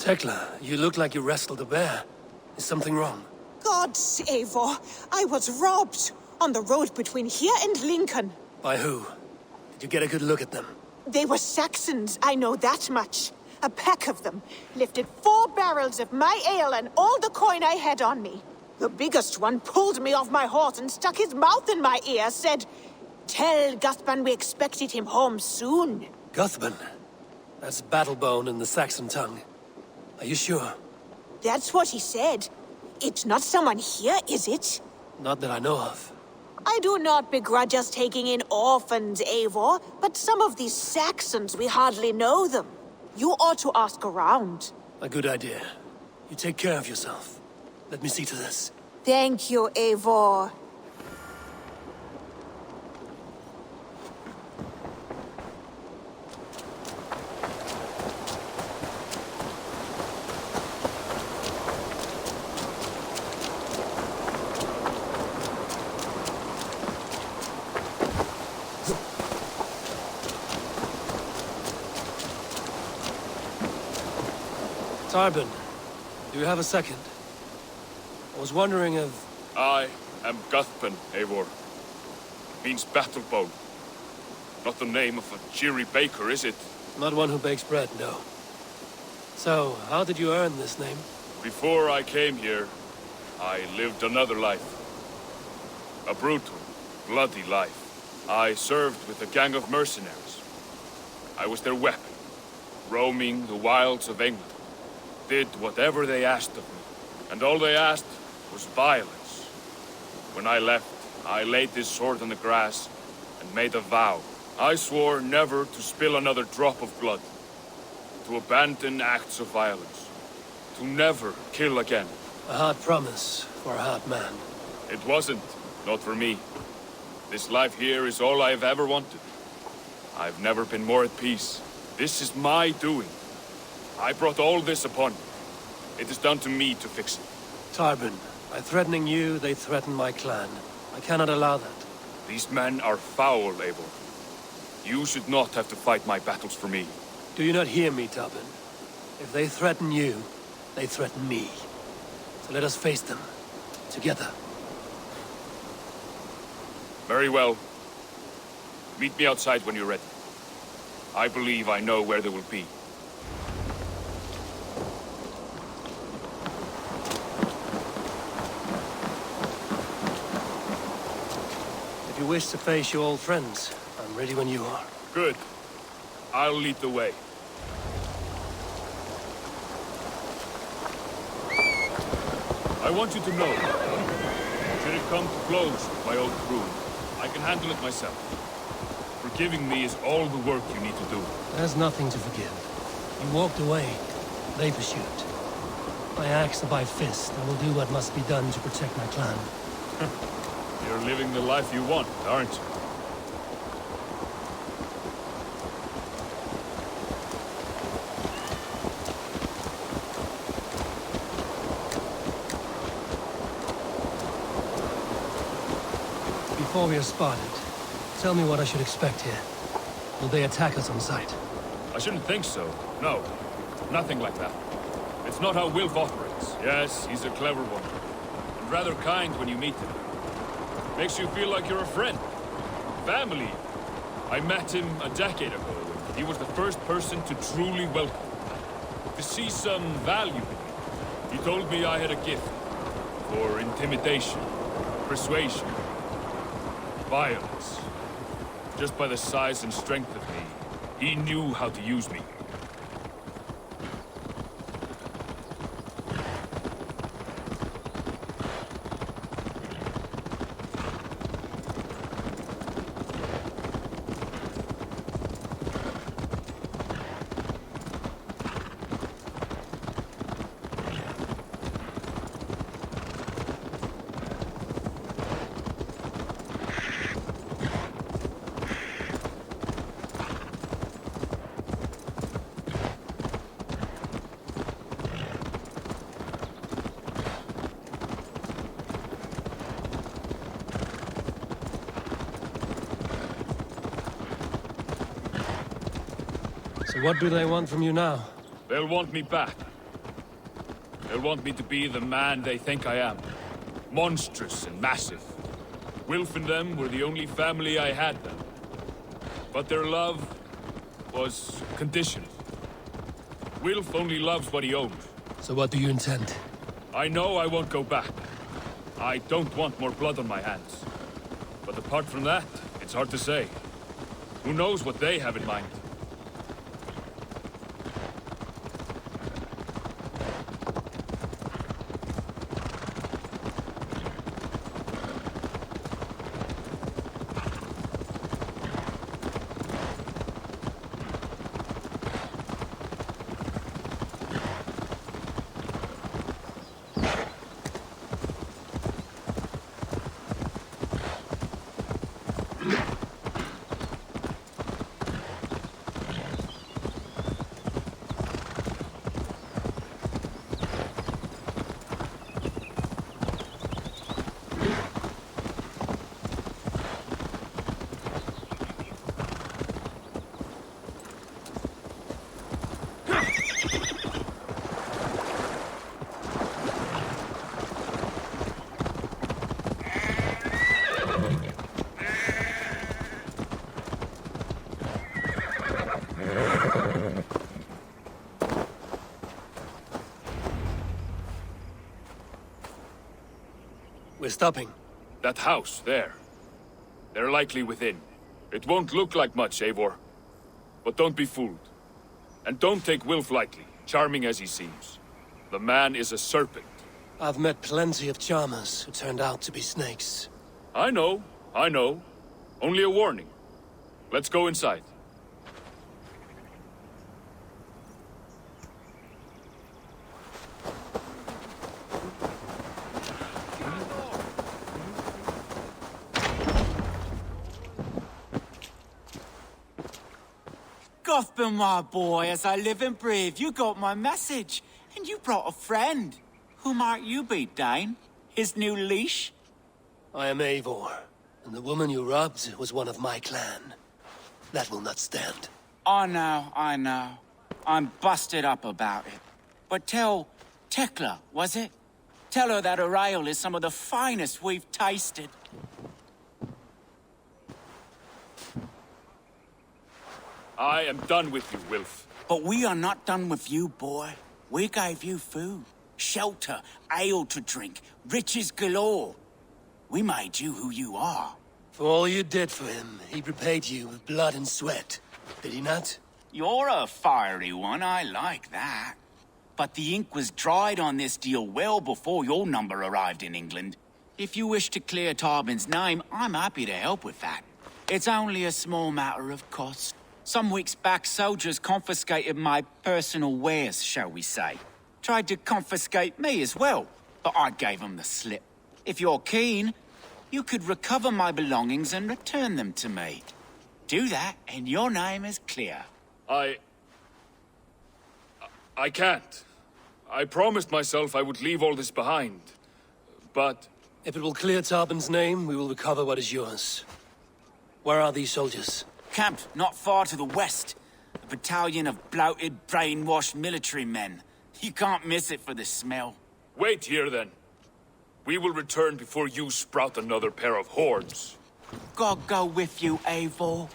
Tekla, you look like you wrestled a bear. Is something wrong? Gods, Eivor, I was robbed on the road between here and Lincoln. By who? Did you get a good look at them? They were Saxons, I know that much. A pack of them lifted 4 barrels of my ale and all the coin I had on me. The biggest one pulled me off my horse and stuck his mouth in my ear, said, "Tell Guthban we expected him home soon." Guthban? That's Battlebone in the Saxon tongue. Are you sure? That's what he said. It's not someone here, is it? Not that I know of. I do not begrudge us taking in orphans, Eivor, but some of these Saxons, we hardly know them. You ought to ask around. A good idea. You take care of yourself. Let me see to this. Thank you, Eivor. Tarbin, do you have a second? I was wondering if... I am Guthban, Eivor. Means Battlebone. Not the name of a cheery baker, is it? Not one who bakes bread, no. So, how did you earn this name? Before I came here, I lived another life. A brutal, bloody life. I served with a gang of mercenaries. I was their weapon, roaming the wilds of England. Did whatever they asked of me, and all they asked was violence. When I left, I laid this sword on the grass and made a vow. I swore never to spill another drop of blood, to abandon acts of violence, to never kill again. A hard promise for a hard man. It wasn't, not for me. This life here is all I've ever wanted. I've never been more at peace. This is my doing. I brought all this upon you. It is down to me to fix it. Tarbin, by threatening you, they threaten my clan. I cannot allow that. These men are foul, Eivor. You should not have to fight my battles for me. Do you not hear me, Tarbin? If they threaten you, they threaten me. So let us face them. Together. Very well. Meet me outside when you're ready. I believe I know where they will be. If you wish to face your old friends, I'm ready when you are. Good. I'll lead the way. I want you to know, should it come to blows with my old crew, I can handle it myself. Forgiving me is all the work you need to do. There's nothing to forgive. You walked away. They pursued. By axe or by fist, I will do what must be done to protect my clan. You're living the life you want, aren't you? Before we are spotted, tell me what I should expect here. Will they attack us on sight? I shouldn't think so. No. Nothing like that. It's not how Wilf operates. Yes, he's a clever one. And rather kind when you meet him. Makes you feel like you're a friend. Family. I met him a decade ago, and he was the first person to truly welcome me. To see some value in me. He told me I had a gift. For intimidation. Persuasion. Violence. Just by the size and strength of me, he knew how to use me. So what do they want from you now? They'll want me back. They'll want me to be the man they think I am. Monstrous and massive. Wilf and them were the only family I had then. But their love was conditioned. Wilf only loves what he owns. So what do you intend? I know I won't go back. I don't want more blood on my hands. But apart from that, it's hard to say. Who knows what they have in mind? We're stopping. That house, there. They're likely within. It won't look like much, Eivor. But don't be fooled. And don't take Wilf lightly, charming as he seems. The man is a serpent. I've met plenty of charmers who turned out to be snakes. I know. Only a warning. Let's go inside. Gothbin, my boy, as I live and breathe, you got my message. And you brought a friend. Who might you be, Dane? His new leash? I am Eivor, and the woman you robbed was one of my clan. That will not stand. I know. I'm busted up about it. But tell Tekla, was it? Tell her that her ale is some of the finest we've tasted. I am done with you, Wilf. But we are not done with you, boy. We gave you food, shelter, ale to drink, riches galore. We made you who you are. For all you did for him, he repaid you with blood and sweat. Did he not? You're a fiery one, I like that. But the ink was dried on this deal well before your number arrived in England. If you wish to clear Tarbin's name, I'm happy to help with that. It's only a small matter of cost. Some weeks back, soldiers confiscated my personal wares, shall we say. Tried to confiscate me as well, but I gave them the slip. If you're keen, you could recover my belongings and return them to me. Do that, and your name is clear. I can't. I promised myself I would leave all this behind. But... If it will clear Tarbin's name, we will recover what is yours. Where are these soldiers? Camped not far to the west. A battalion of bloated, brainwashed military men. You can't miss it for the smell. Wait here, then. We will return before you sprout another pair of horns. God go with you, Eivor.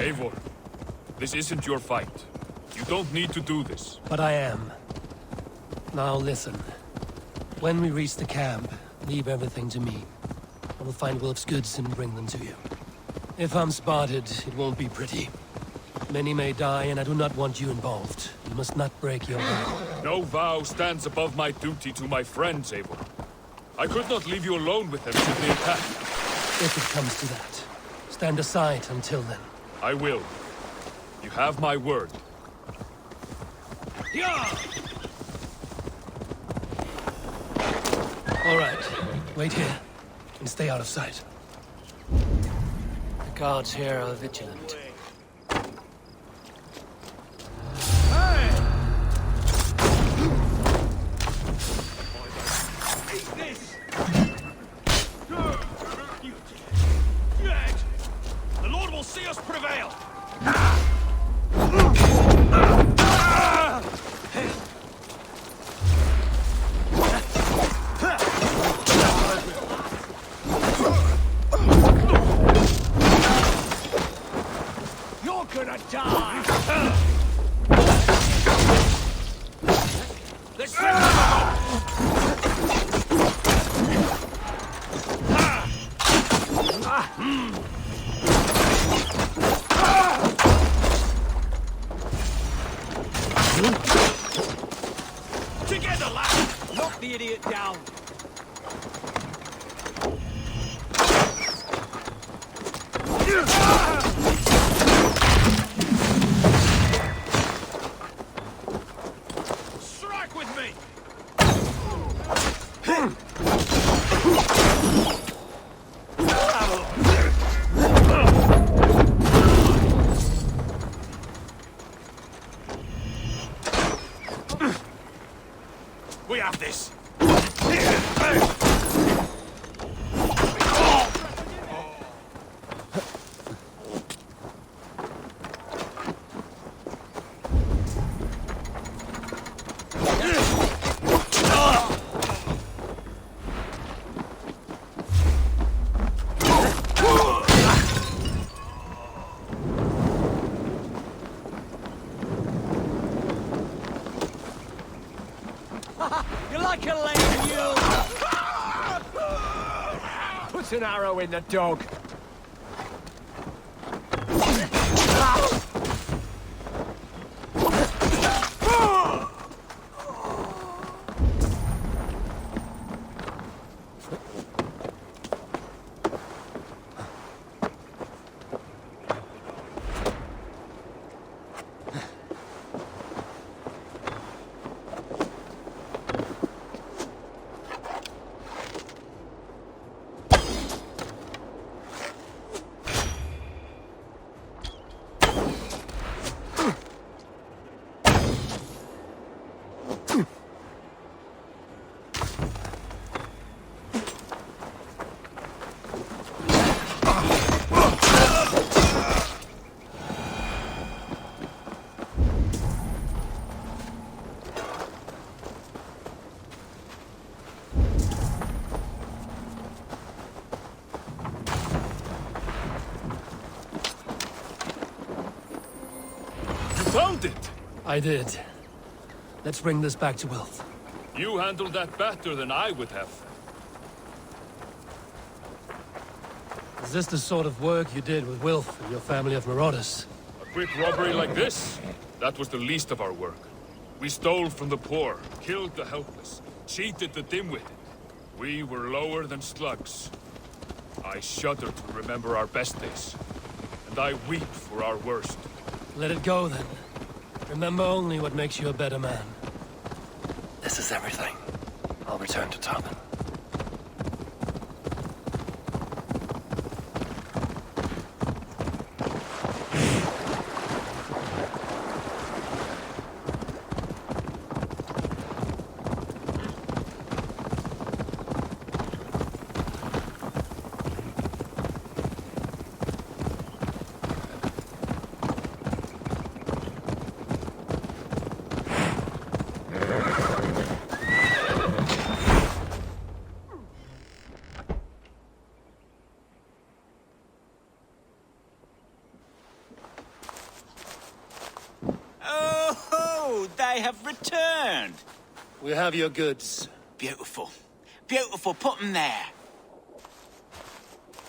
Eivor, this isn't your fight. You don't need to do this. But I am. Now listen. When we reach the camp, leave everything to me. I will find Wilf's goods and bring them to you. If I'm spotted, it won't be pretty. Many may die, and I do not want you involved. You must not break your vow. No vow stands above my duty to my friends, Eivor. I could not leave you alone with them should they attack. If it comes to that, stand aside until then. I will. You have my word. All right. Wait here, and stay out of sight. The Guards here are vigilant. The Lord will see us prevail! You're gonna die! Let's together, lad! Knock the idiot down! Strike with me! We have this! You're like a lame mule! Put an arrow in the dog. Found it! I did. Let's bring this back to Wilf. You handled that better than I would have. Is this the sort of work you did with Wilf and your family of marauders? A quick robbery like this? That was the least of our work. We stole from the poor, killed the helpless, cheated the dim-witted. We were lower than slugs. I shudder to remember our best days. And I weep for our worst. Let it go, then. Remember only what makes you a better man. This is everything. I'll return to Tarvin. They have returned. We have your goods. Beautiful. Beautiful. Put them there.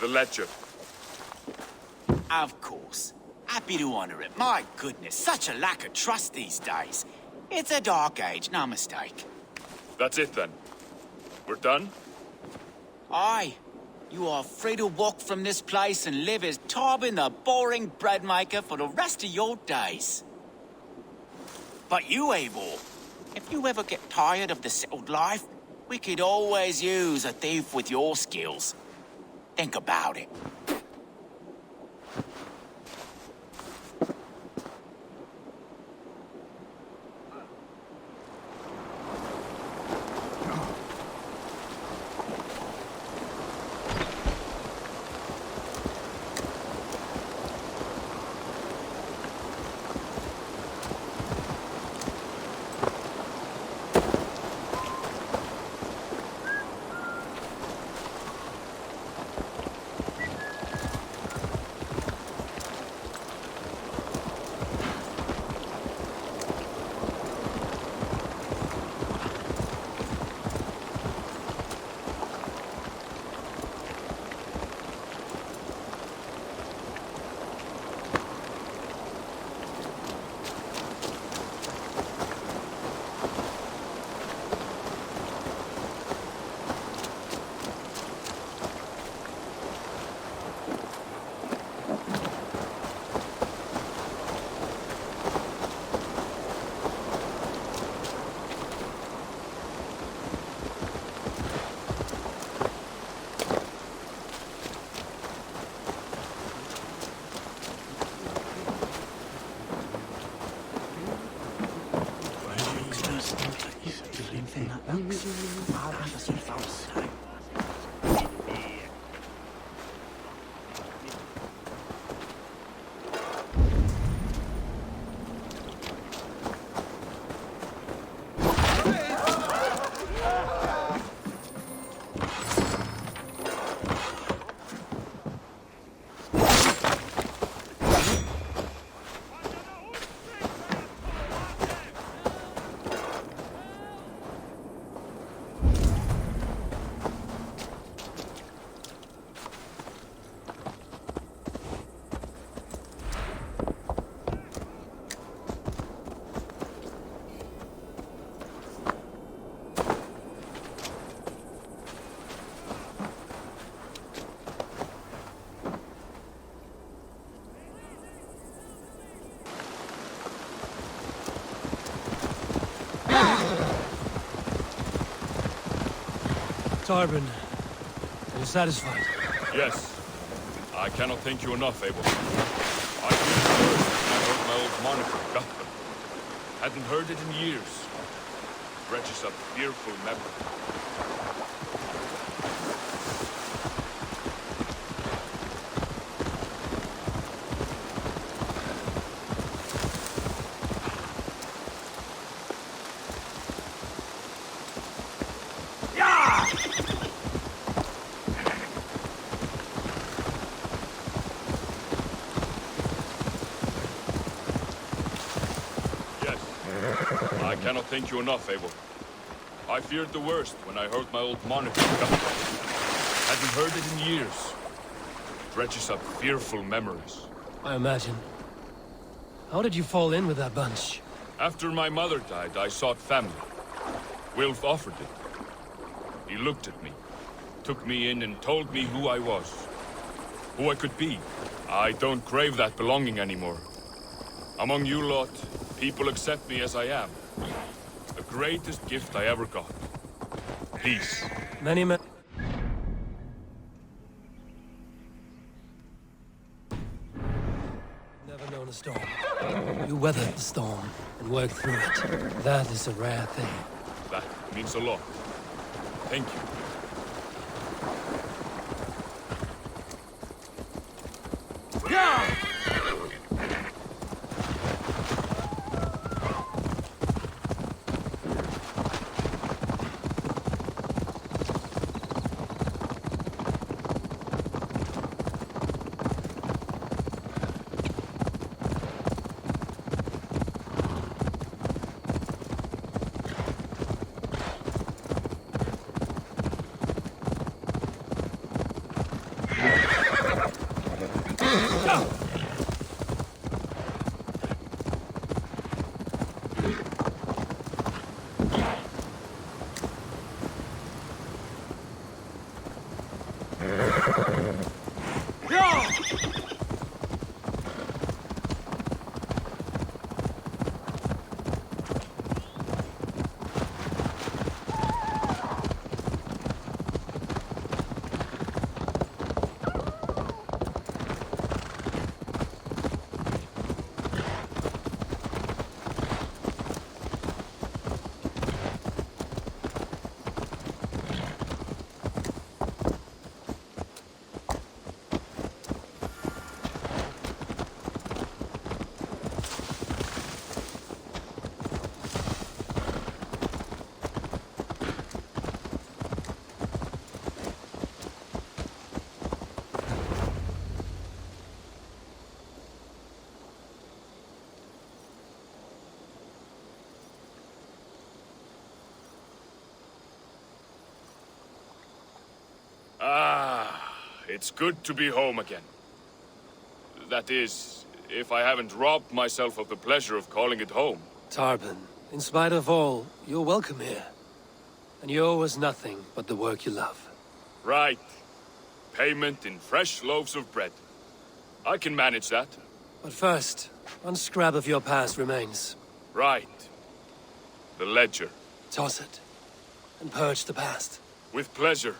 The ledger. Of course. Happy to honor it. My goodness, such a lack of trust these days. It's a dark age, no mistake. That's it then. We're done? Aye. You are free to walk from this place and live as Tarbin the boring bread maker for the rest of your days. But you, Eivor, if you ever get tired of the settled life, we could always use a thief with your skills. Think about it. ducks. Tarbin, are you satisfied? Yes. I cannot thank you enough, Abel. I feel the worst when I heard my old moniker, Guthrum. Hadn't heard it in years. Dredges up fearful memory. I cannot thank you enough, Abel. I feared the worst when I heard my old moniker, Guthrum. Hadn't heard it in years. Dredges up fearful memories. I imagine. How did you fall in with that bunch? After my mother died, I sought family. Wilf offered it. He looked at me, took me in and told me who I was. Who I could be. I don't crave that belonging anymore. Among you lot, people accept me as I am. The greatest gift I ever got. Peace. Many men... Never known a storm. You weathered the storm and worked through it. That is a rare thing. That means a lot. Thank you. It's good to be home again. That is, if I haven't robbed myself of the pleasure of calling it home. Tarbin, in spite of all, you're welcome here. And you owe us nothing but the work you love. Right. Payment in fresh loaves of bread. I can manage that. But first, one scrap of your past remains. Right. The ledger. Toss it, and purge the past. With pleasure.